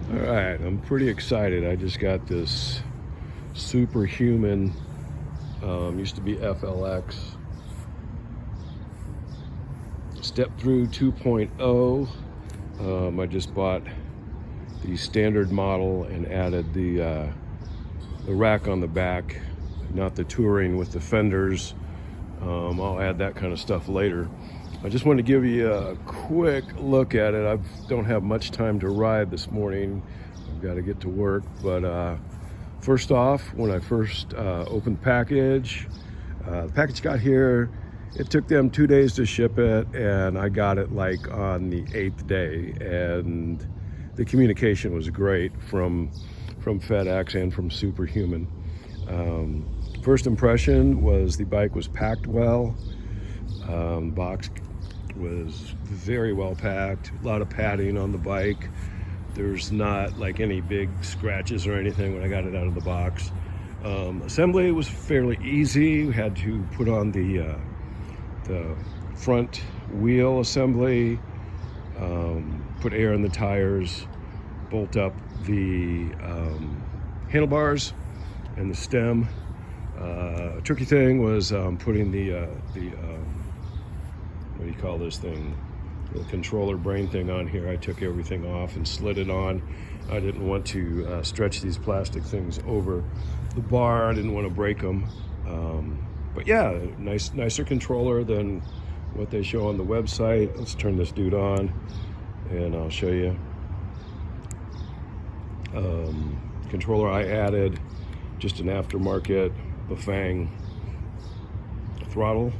All right, I'm pretty excited. I just got this Superhuman, used to be FLX, Step Through 2.0. I just bought the standard model and added the rack on the back, not the touring with the fenders. I'll add that kind of stuff later. I just want to give you a quick look at it. I don't have much time to ride this morning. I've got to get to work. But first off, when I first opened the package got here. It took them 2 days to ship it, and I got it like on the 8th day. And the communication was great from FedEx and from Superhuman. First impression was the bike was packed well. The box was very well packed, a lot of padding on the bike. There's not like any big scratches or anything when I got it out of the box. Assembly was fairly easy. We had to put on the front wheel assembly, put air in the tires, bolt up the handlebars and the stem. Tricky thing was putting the what do you call this thing? The controller brain thing on here. I took everything off and slid it on. I didn't want to stretch these plastic things over the bar. I didn't want to break them. But yeah, nicer controller than what they show on the website. Let's turn this dude on and I'll show you. Controller I added, just an aftermarket Bafang throttle.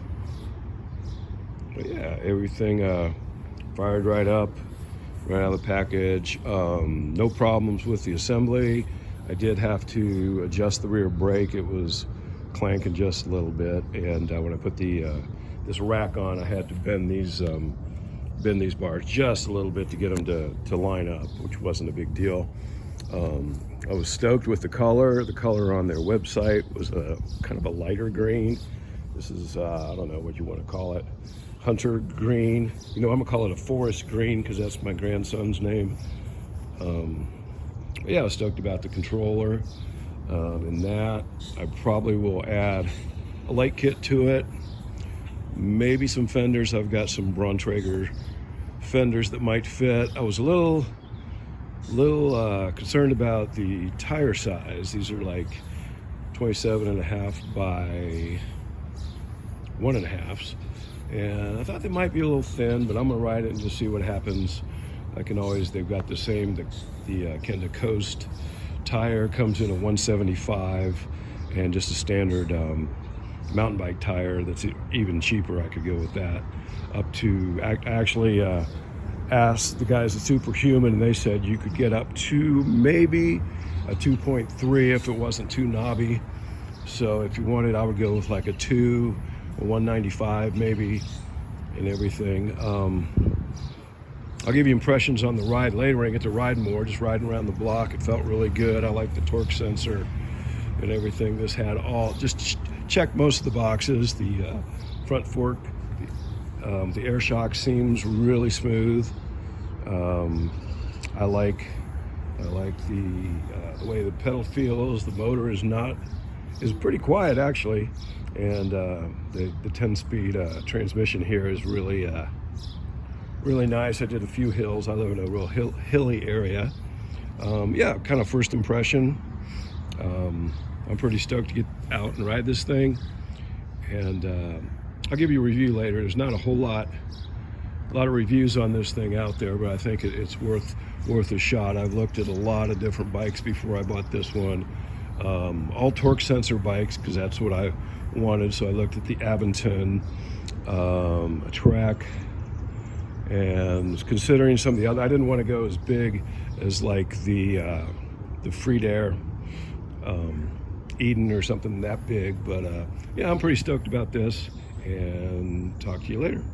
But yeah, everything fired right up, right out of the package. No problems with the assembly. I did have to adjust the rear brake. It was clanking just a little bit, and when I put this rack on, I had to bend these bars just a little bit to get them to line up, which wasn't a big deal. I was stoked with the color. The color on their website was a kind of a lighter green. This is I don't know what you want to call it, hunter green. You know, I'm gonna call it a forest green because that's my grandson's name. Yeah, I was stoked about the controller. And that I probably will add a light kit to it, maybe some fenders. I've got some Brauntrager fenders that might fit. I was a little concerned about the tire size. These are like 27.5 by 1.5, and I thought they might be a little thin, but I'm gonna ride it and just see what happens. I can always, they've got the same, the Kenda Coast tire comes in a 175, and just a standard mountain bike tire that's even cheaper. I could go with that up to, I actually asked the guys at Superhuman, and they said you could get up to maybe a 2.3 if it wasn't too knobby. So if you wanted, I would go with like a 195 maybe, and everything. I'll give you impressions on the ride later when I get to ride more. Just riding around the block, it felt really good. I like the torque sensor and everything. This had all, just checked most of the boxes. The front fork, the air shock seems really smooth. I like the way the pedal feels. The motor is pretty quiet actually, and the 10-speed transmission here is really nice. I did a few hills. I live in a real hilly area. Yeah, kind of first impression. I'm pretty stoked to get out and ride this thing, and I'll give you a review later. There's not a lot of reviews on this thing out there, but I think it's worth a shot. I've looked at a lot of different bikes before I bought this one. All torque sensor bikes, because that's what I wanted. So I looked at the Aventon, a Trek, and was considering some of the other. I didn't want to go as big as like the Freedair Eden or something that big, but yeah, I'm pretty stoked about this, and talk to you later.